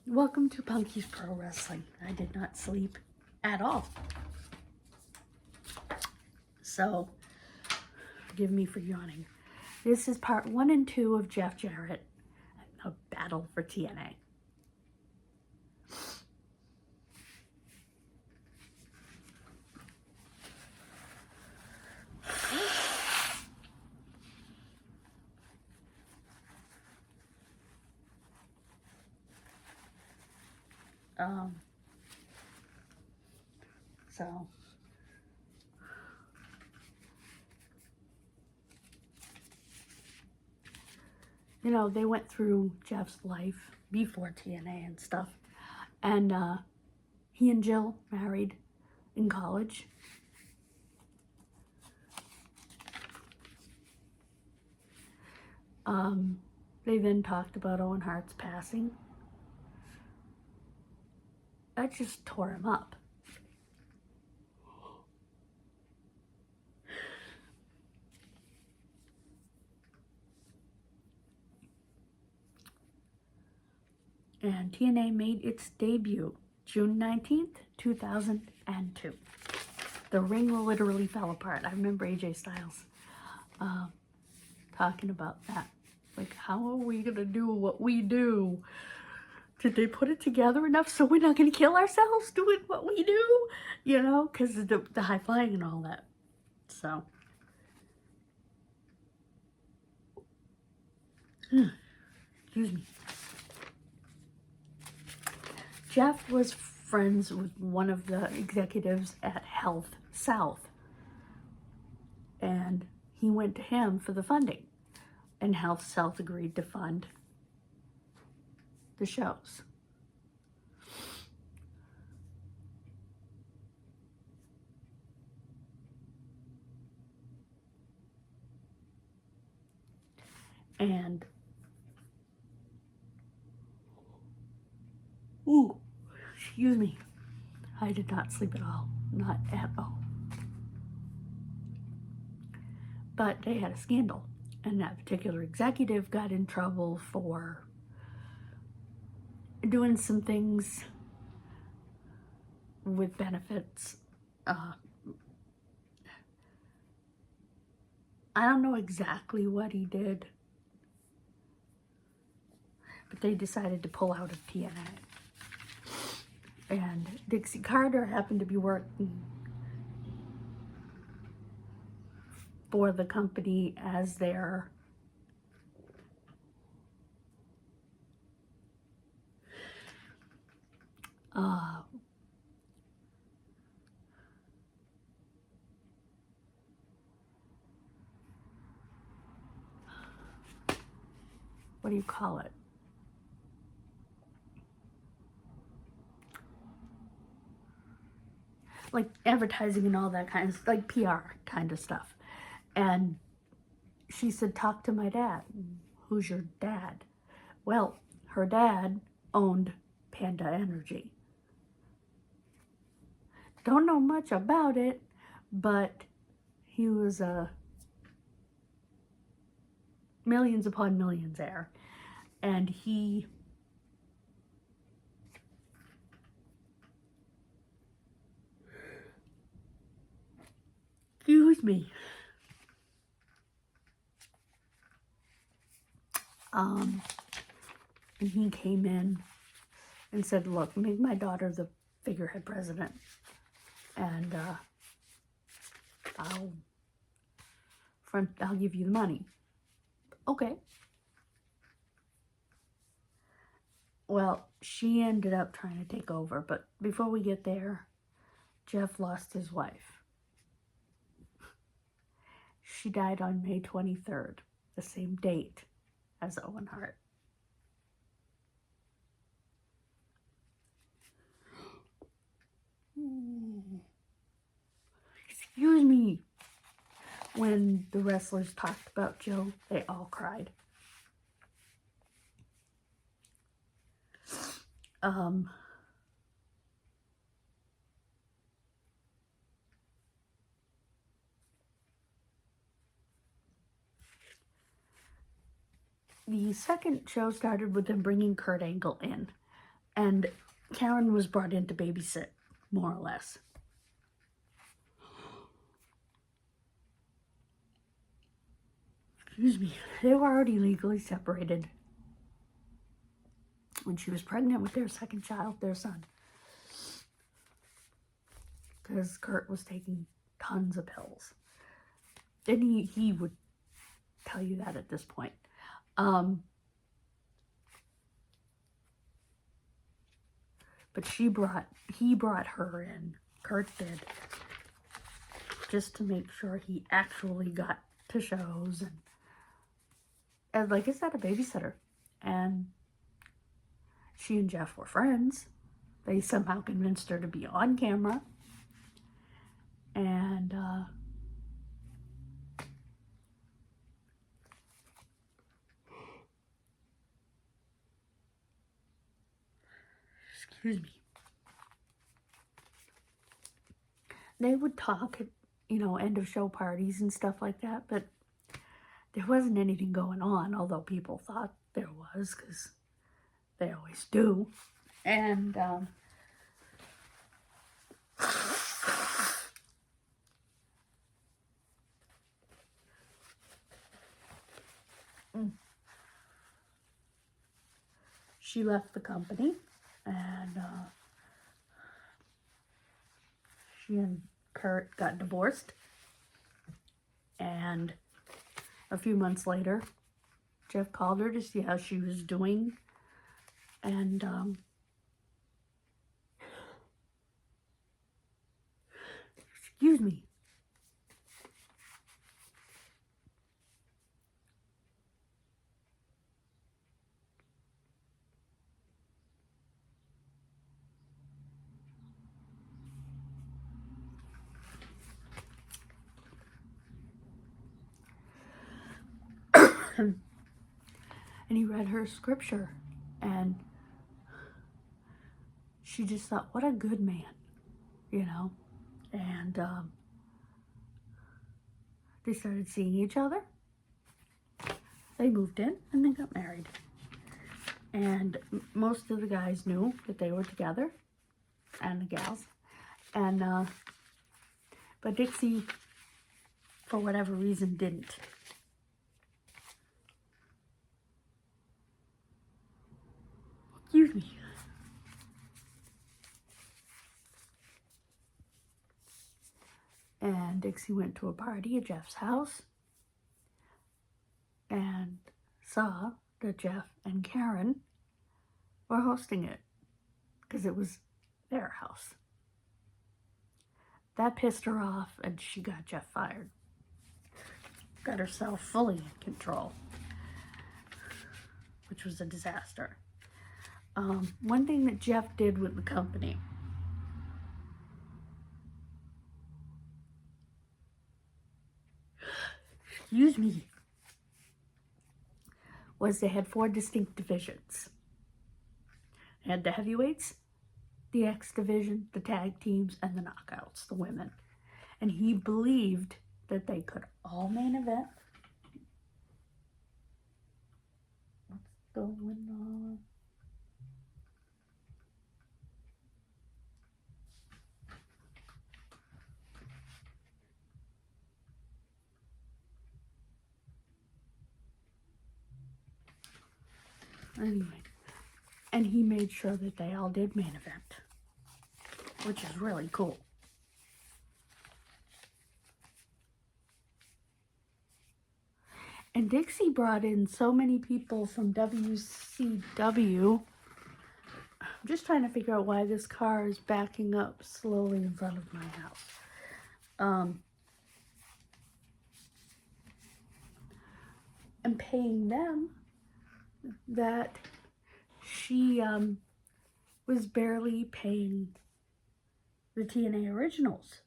Welcome to Punky's Pro Wrestling. I did not sleep at all. So, forgive me for yawning. This is part 1 and 2 of Jeff Jarrett, a battle for TNA. So, you know, they went through Jeff's life before TNA and stuff. And he and Jill married in college. They then talked about Owen Hart's passing. That just tore him up. And TNA made its debut June 19th, 2002. The ring literally fell apart. I remember AJ Styles talking about that. Like, how are we going to do what we do? Did they put it together enough so we're not going to kill ourselves doing what we do? You know, because of the high flying and all that. So. Excuse me. Jeff was friends with one of the executives at Health South. And he went to him for the funding. And Health South agreed to fund the shows. And excuse me, I did not sleep at all. Not at all. But they had a scandal. And that particular executive got in trouble for doing some things with benefits. I don't know exactly what he did, but they decided to pull out of TNA. And Dixie Carter happened to be working for the company as their what do you call it? Like advertising and all that kind of, like PR kind of stuff. And she said, talk to my dad. Who's your dad? Well, her dad owned Panda Energy. Don't know much about it, but he was a millions upon millions there. And he excuse me. And he came in and said, look, make my daughter the figurehead president. And I'll give you the money. Okay. Well, she ended up trying to take over, but before we get there, Jeff lost his wife. She died on May 23rd, the same date as Owen Hart. Excuse me. When the wrestlers talked about Jill, they all cried. The second show started with them bringing Kurt Angle in. And Karen was brought in to babysit, more or less. Excuse me. They were already legally separated when she was pregnant with their second child, their son. Because Kurt was taking tons of pills. And he would tell you that at this point. But he brought her in, Kurt did, just to make sure he actually got to shows and like I said, a babysitter. And she and Jeff were friends. They somehow convinced her to be on camera. And excuse me. They would talk at, end of show parties and stuff like that, but there wasn't anything going on, although people thought there was, because they always do. And she left the company, and she and Kurt got divorced. And a few months later, Jeff called her to see how she was doing. And excuse me. And he read her scripture, and she just thought, what a good man, and they started seeing each other. They moved in and they got married, and most of the guys knew that they were together, and the gals, and but Dixie, for whatever reason, didn't. Excuse me. And Dixie went to a party at Jeff's house and saw that Jeff and Karen were hosting it, because it was their house. That pissed her off, and she got Jeff fired. Got herself fully in control, which was a disaster. One thing that Jeff did with the company, excuse me, was they had 4 distinct divisions. They had the heavyweights, the X division, the tag teams, and the knockouts, the women. And he believed that they could all main event. What's going on? Anyway, and he made sure that they all did main event, which is really cool. And Dixie brought in so many people from WCW. I'm just trying to figure out why this car is backing up slowly in front of my house. And paying them that she was barely paying the TNA originals.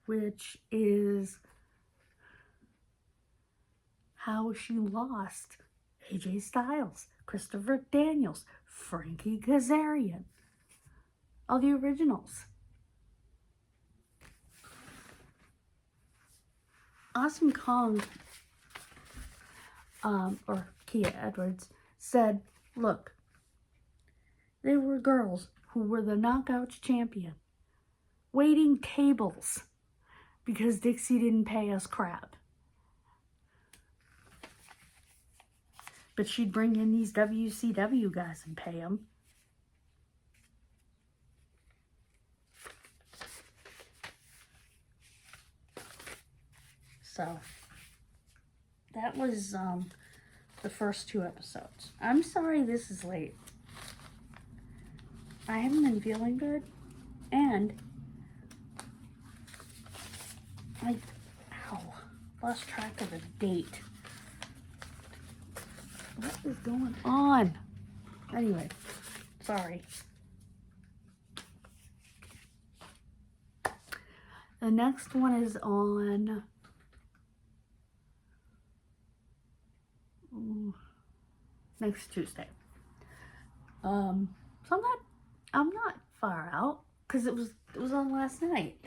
Which is how she lost AJ Styles, Christopher Daniels, Frankie Kazarian, all the originals. Awesome Kong, or Kia Edwards, said, look, there were girls who were the Knockouts champion waiting tables because Dixie didn't pay us crap. But she'd bring in these WCW guys and pay them. So, that was the first 2 episodes. I'm sorry this is late. I haven't been feeling good, and I lost track of the date. What is going on? Anyway, sorry. The next one is on next Tuesday. So I'm not far out because it was on last night.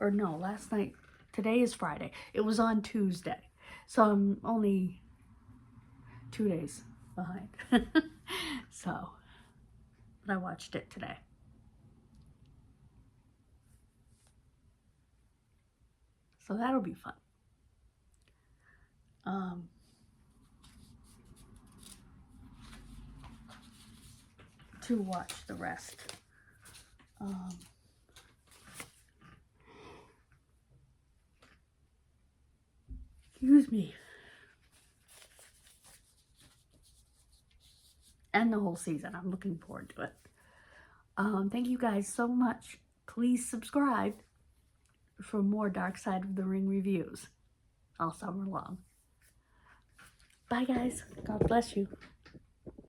Or no, last night. Today is Friday. It was on Tuesday. So I'm only 2 days behind. So, but I watched it today. So that'll be fun. To watch the rest. Excuse me. And the whole season. I'm looking forward to it. Thank you guys so much. Please subscribe for more Dark Side of the Ring reviews all summer long. Bye guys. God bless you.